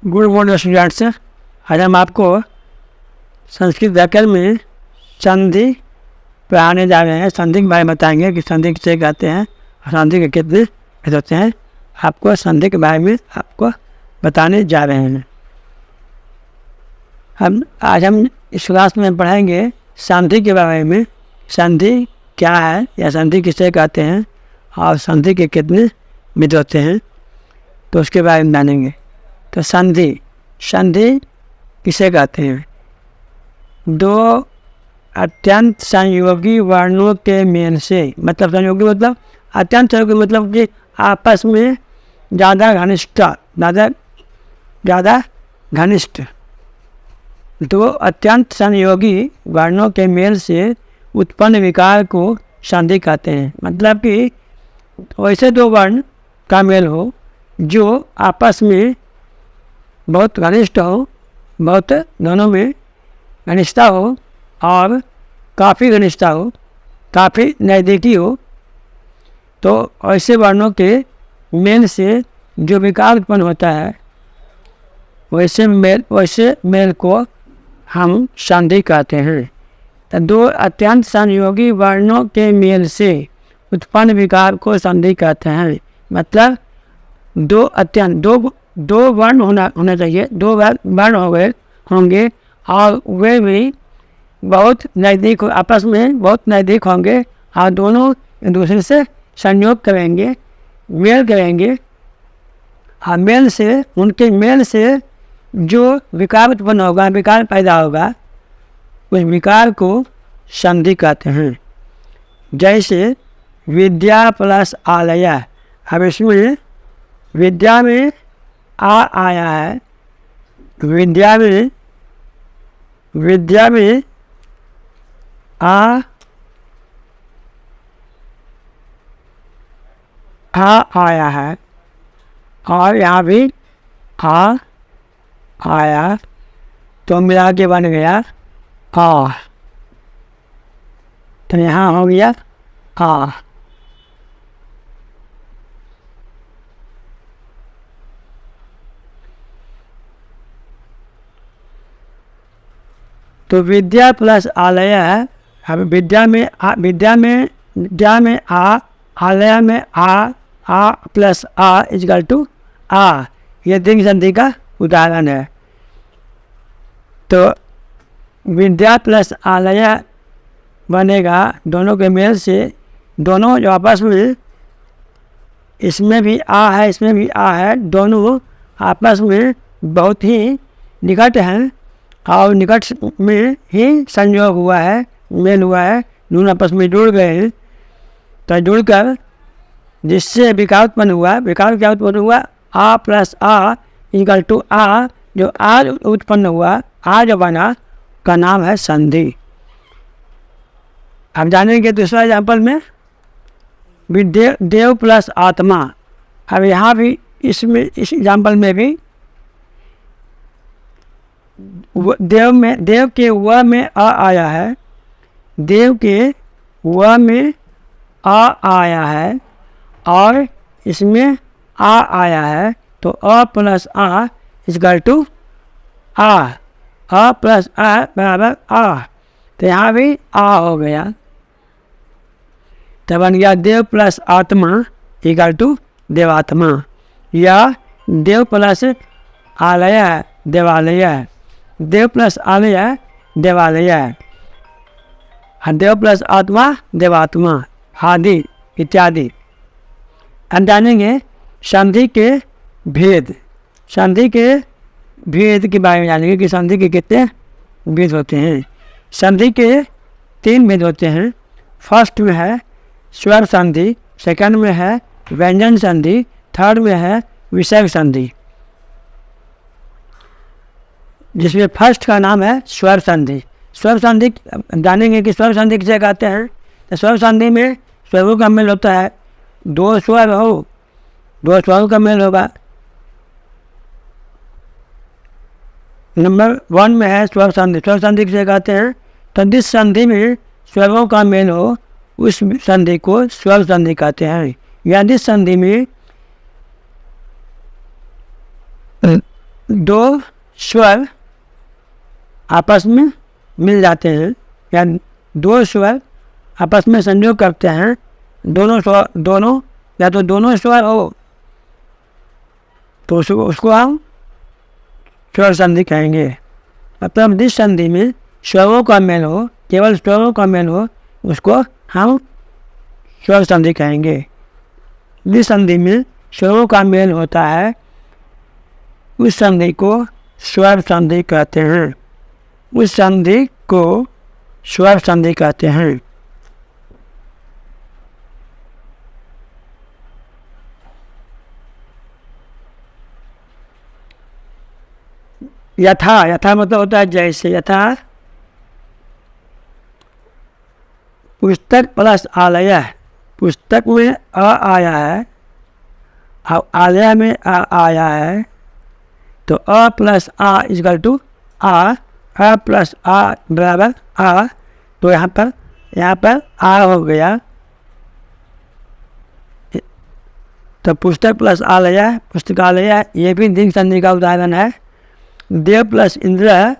Good morning students. आज हम आपको संस्कृत व्याकरण में संधि पढ़ाने जा रहे हैं। संधि के बारे में बताएंगे कि संधि किसे कहते हैं और संधि के कितने भेद होते हैं। आपको संधि के बारे में आपको बताने जा रहे हैं। हम इस क्लास में पढ़ेंगे संधि के बारे में। संधि क्या है या संधि किसे कहते हैं और संधि के कितने भेद होते हैं, तो उसके बारे में जानेंगे। तो संधि किसे कहते हैं? दो अत्यंत संयोगी वर्णों के मेल से, मतलब संयोगी मतलब अत्यंत संयोगी मतलब कि आपस में ज़्यादा घनिष्ठ दो अत्यंत संयोगी वर्णों के मेल से उत्पन्न विकार को संधि कहते हैं। मतलब कि वैसे दो वर्ण का मेल हो जो आपस में बहुत घनिष्ठ हो, बहुत दोनों में घनिष्ठता हो और काफ़ी घनिष्ठता हो, काफ़ी नज़दीकी हो, तो ऐसे वर्णों के मेल से जो विकार उत्पन्न होता है वैसे मेल को हम संधि कहते हैं। तो दो अत्यंत संयोगी वर्णों के मेल से उत्पन्न विकार को संधि कहते हैं। मतलब दो वर्ण होना चाहिए, दो वर्ण होंगे और वे भी बहुत नज़दीक आपस में बहुत नज़दीक होंगे और दोनों एक दूसरे से संयोग करेंगे, मेल करेंगे और उनके मेल से जो विकार उत्पन्न होगा, विकार पैदा होगा, उस विकार को संधि कहते हैं। जैसे विद्या प्लस आलय। अब इसमें विद्या में आ आया है, विद्या में आ आया है और यहाँ भी आ आया, तो मिला के बन गया आ। तो यहाँ हो गया आ। तो विद्या प्लस आलय है। अब विद्या में आ, आलय में आ प्लस आ इक्वल टू आ। यह द्विग संधि का उदाहरण है। तो विद्या प्लस आलय बनेगा दोनों के मेल से, दोनों जो आपस में, इसमें भी आ है इसमें भी आ है, दोनों आपस में बहुत ही निकट हैं और निकट में ही संयोग हुआ है, मेल हुआ है, दोनों आपस में जुड़ गए हैं। तो जुड़कर जिससे विकार उत्पन्न हुआ, विकार क्या उत्पन्न हुआ? आ प्लस आ इक्वल टू आ। जो आ उत्पन्न हुआ, आ जो बना, का नाम है संधि। अब जानेंगे दूसरा एग्जाम्पल में देव प्लस आत्मा। अब यहाँ भी इस एग्जाम्पल में भी देव के व में आ आया है, देव के व में आ आया है और इसमें आ आया है, तो अ प्लस आ इक्वल टू आ। अ प्लस आ बराबर आ। तो यहाँ भी आ हो गया, तो बन गया देव प्लस आत्मा इक्वल टू देवात्मा, या देव प्लस आलय देवालय, देव प्लस आलय देवालय, देव प्लस आत्मा देवात्मा आदि इत्यादि। हम जानेंगे संधि के भेद। संधि के भेद के बारे में जानेंगे कि संधि के कितने भेद होते हैं। संधि के 3 भेद होते हैं। फर्स्ट में है स्वर संधि, सेकंड में है व्यंजन संधि, थर्ड में है विसर्ग संधि। जिसमें फर्स्ट का नाम है स्वर संधि। स्वर संधि जानेंगे कि स्वर संधि किसे कहते हैं। तो स्वर संधि में स्वरों का मेल होता है, दो स्वर हो, दो स्वरों का मेल होगा। नंबर 1 में है स्वर संधि। स्वर संधि किसे कहते हैं? तो जिस संधि में स्वरों का मेल हो उस संधि को स्वर संधि कहते हैं। या जिस संधि में दो स्वर आपस में मिल जाते हैं या दो स्वर आपस में संयोग करते हैं, दोनों या तो दोनों स्वर हो तो उसको हम स्वर संधि कहेंगे। मतलब जिस संधि में स्वरों का मेल हो, केवल स्वरों का मेल हो, उसको हम स्वर संधि कहेंगे। जिस संधि में स्वरों का मेल होता है उस संधि को स्वर संधि कहते हैं। उस संधि को स्वर संधि कहते हैं। यथा मतलब होता है जैसे। यथा पुस्तक प्लस आलय, पुस्तक में अ आया है और आलय में आ आया है, तो अ प्लस आ इक्वल टू आ, अ प्लस आ बराबर आ, तो यहाँ पर आ हो गया। तो पुस्तक प्लस आलय, पुस्तकालय, ये भी दीर्घ संधि का उदाहरण है। देव प्लस इंद्र,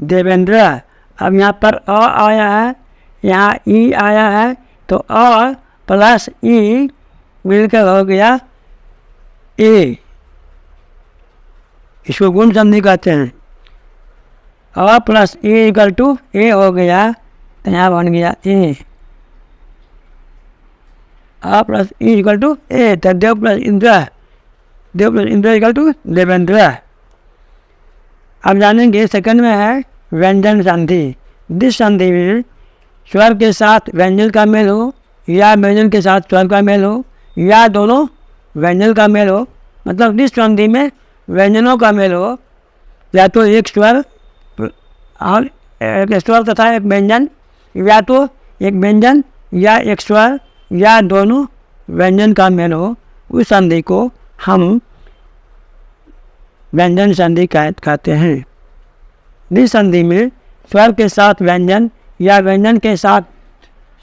देवेंद्र। अब यहाँ पर अ आया है, यहाँ ई आया है, तो अ प्लस ई मिलकर हो गया ए, इसको गुण संधि कहते हैं। अ प्लस ई इक्वल टू ए हो गया, तो यहाँ बन गया ए। अ प्लस ई इक्वल टू ए, तो देव प्लस इंद्र इक्वल टू देवेंद्र। अब जानेंगे सेकंड में है व्यंजन संधि। जिस संधि में स्वर के साथ व्यंजन का मेल हो या व्यंजन के साथ स्वर का मेल हो या दोनों व्यंजन का मेल हो, मतलब जिस संधि में व्यंजनों का मेल हो, या तो एक स्वर और एक स्वर तथा एक व्यंजन, या तो एक व्यंजन या एक स्वर या दोनों व्यंजन का मेल हो, उस संधि को हम व्यंजन संधि कहते हैं। जिस संधि में स्वर के साथ व्यंजन या व्यंजन के साथ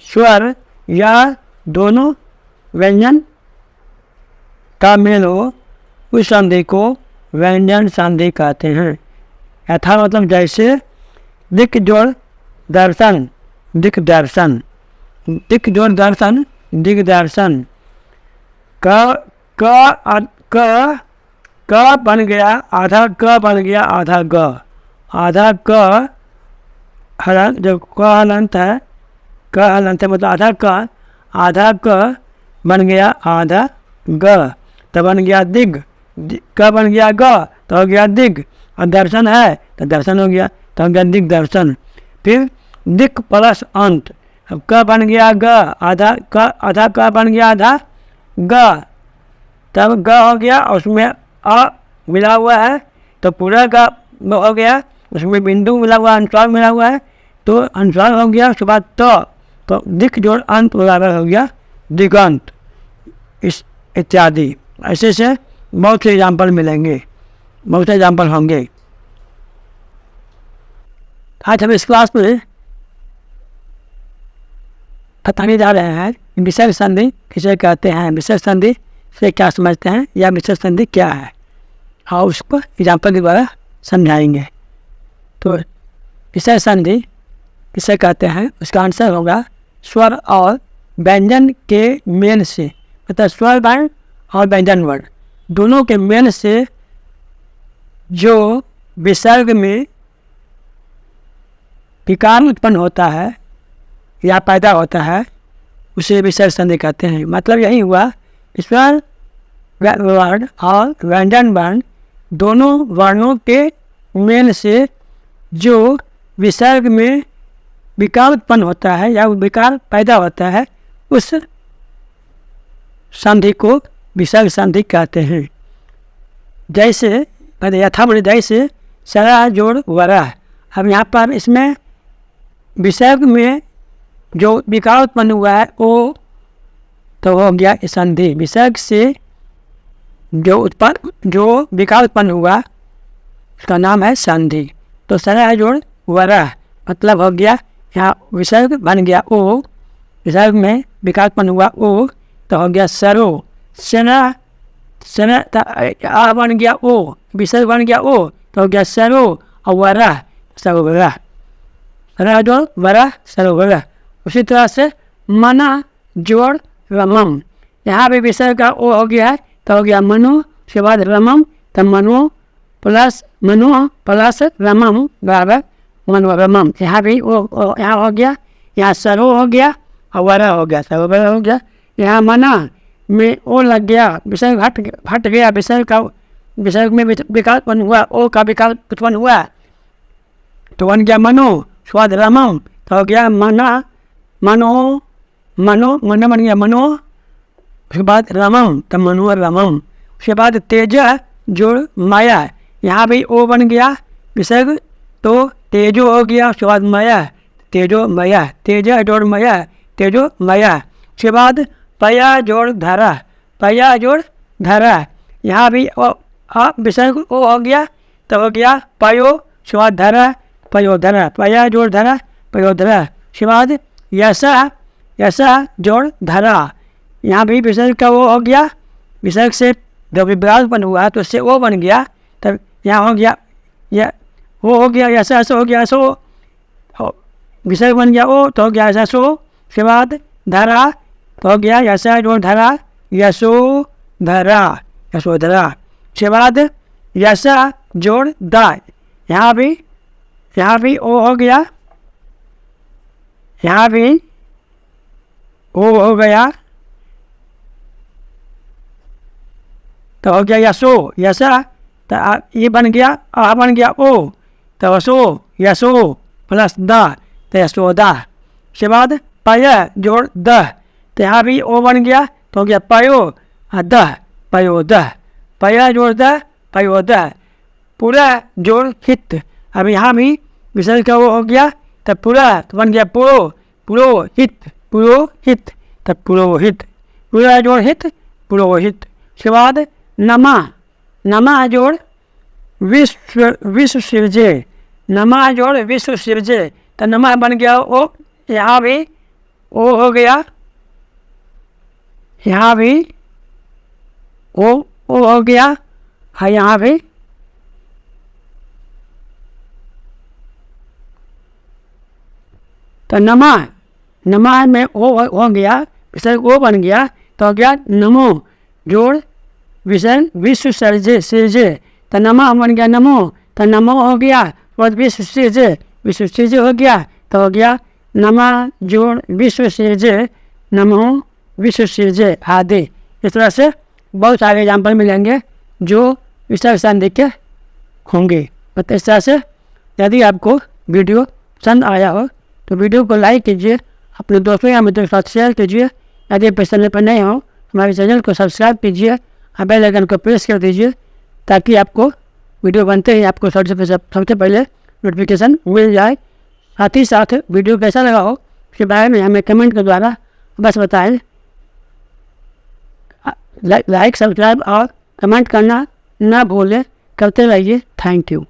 स्वर या दोनों व्यंजन का मेल हो, उस संधि को व्यंजन संधि कहते हैं। यथा मतलब जैसे दिक् जोड़ दर्शन, दिक् दर्शन, दिक् जोड़ दर्शन, दिग् दर्शन। क बन गया आधा, क बन गया आधा ग, आधा क हलन, जब क हलंत है, क हलंत है मतलब आधा क बन गया आधा ग, तो बन गया दिग, क बन गया ग तो हो गया दिग, और दर्शन है तो दर्शन हो गया, तो हो गया दिग दर्शन। फिर दिक प्लस अंत, अब क बन गया ग, आधा क बन गया आधा ग, तब ग हो गया और उसमें अ मिला हुआ है तो पूरा का हो गया, उसमें बिंदु मिला हुआ, अनुस्वार मिला हुआ है तो अनुस्वार हो गया। उसके बाद तो दिक जोड़ अंत बराबर हो गया दिगंत, इस इत्यादि। ऐसे से बहुत से एग्जाम्पल मिलेंगे, बहुत से एग्जाम्पल होंगे। आज हम इस क्लास में बताने जा रहे हैं विषय संधि किसे कहते हैं, विषय संधि से क्या समझते हैं या विषय संधि क्या है, हाँ उसको एग्जाम्पल के द्वारा समझाएंगे। तो विषय संधि किसे कहते हैं, उसका आंसर होगा स्वर और व्यंजन के मेल से, मतलब स्वर वर्ण और व्यंजन वर्ण दोनों के मेल से जो विसर्ग में विकार उत्पन्न होता है या पैदा होता है उसे विसर्ग संधि कहते हैं। मतलब यही हुआ, स्वर वर्ण और व्यंजन वर्ण दोनों वर्णों के मेल से जो विसर्ग में विकार उत्पन्न होता है या विकार पैदा होता है उस संधि को विसर्ग संधि कहते हैं। जैसे यथा मैंने जैसे सरा जोड़ वरा, अब यहाँ पर इसमें विसर्ग में जो विकार उत्पन्न हुआ है वो तो हो गया संधि। विसर्ग से जो विकार उत्पन्न हुआ उसका नाम है संधि। तो सरा जोड़ वरा मतलब हो गया, यहाँ विसर्ग बन गया ओ, विसर्ग में विकार उत्पन्न हुआ ओ तो हो गया सरो, आ बन गया ओ, विसर्ग बन गया ओ, तो हो गया सरोवरा, सरोवरा, रह जोड़ वरा, सरोवरा। उसी तरह से मना जोड़ रमम, यहाँ भी विसर्ग का ओ हो गया है, तो हो गया मनु, उसके बाद रमम, तो मनु प्लस रमम बराबर मनोरमम। यहाँ भी ओ यहाँ हो गया, यहाँ सरो हो गया और वरा हो गया, सरोवर हो गया। यहाँ मना में ओ लग गया, विसर्ग हट गया, विसर्ग में विकल्प हुआ, ओ का विकल्प उत्पन्न हुआ तो बन गया मनो, स्वाद रमम, तो हो गया मना, मनो बन गया मनो, उसके बाद रमम, तो मनोरमम। उसके बाद तेज जोड़ माया, यहाँ भी ओ बन गया विसर्ग, तो तेजो हो गया, उसके बाद माया, तेजो मया, तेज जोड़ मया, तेजो मया। उसके बाद पया जोड़ धरा, पया जोड़ धरा, यहाँ भी विसर्ग ओ हो गया, तो हो गया पयो, उसके बाद धरा, पयोधरा, पया जोड़ धरा, पयोधरा। उसके बाद यसा जोड़ धरा, यहाँ भी विसर्ग का वो हो गया, विसर्ग से जब विभाग बन हुआ तो उससे वो बन गया, तब यहाँ हो गया वो हो गया, ऐसा हो गया सो, विसर्ग बन गया ओ, तो हो गया ऐसा सो। उसके बाद धरा, तो हो गया ऐसा जोड़ धरा, यशोधरा, यशोधरा। उसके बाद यसा जोड़ दा, यहाँ भी ओ हो गया, यहाँ भी ओ हो गया, तो हो गया यसा, तो ये बन गया, आ बन गया ओ, तो यशो प्लस दा, तो यशोदा। उसके बाद पय जोड़ द, तो यहाँ भी ओ बन गया, तो हो गया पयो दह, पयोदह, पया जोड़ द, पयोदह। पूरा जोड़ हित, अब यहाँ भी विसर्ग का वो हो गया, तब पूरा तो बन गया पुरोहित, तब पुरोहित, पूरा जोड़ हित, पुरोहित। उसके बाद नमा जोड़ विश्व सिरजे, नमा जोड़ विश्व सिरजे, तो नमा बन गया ओ, यहाँ भी ओ हो गया, यहाँ भी ओ हो गया है, यहाँ भी तो नमा में ओ हो गया, विसर्ग ओ बन गया, तो हो गया नमो जोड़ विसर्ग विश्व सिरजे, तो नमा बन गया नमो, तो नमो हो गया, और विश्व सिरजे हो गया, तो हो गया नमा जोड़ विश्व सिरजे, नमो विश्व सिरजे आदि। इस तरह से बहुत सारे एग्जाम्पल मिलेंगे जो विसर्ग संधि के होंगे। तो इस तरह से यदि आपको वीडियो पसंद आया हो तो वीडियो को लाइक कीजिए, अपने दोस्तों या मित्रों के साथ शेयर कीजिए। यदि चैनल पर नए हो हमारे चैनल को सब्सक्राइब कीजिए और बेल आइकन को प्रेस कर दीजिए, ताकि आपको वीडियो बनते ही आपको सबसे पहले नोटिफिकेशन मिल जाए। साथ ही साथ वीडियो कैसा लगा हो उसके बारे में हमें कमेंट के द्वारा बस बताएं। लाइक, सब्सक्राइब और कमेंट करना ना भूलें, करते रहिए। Thank you.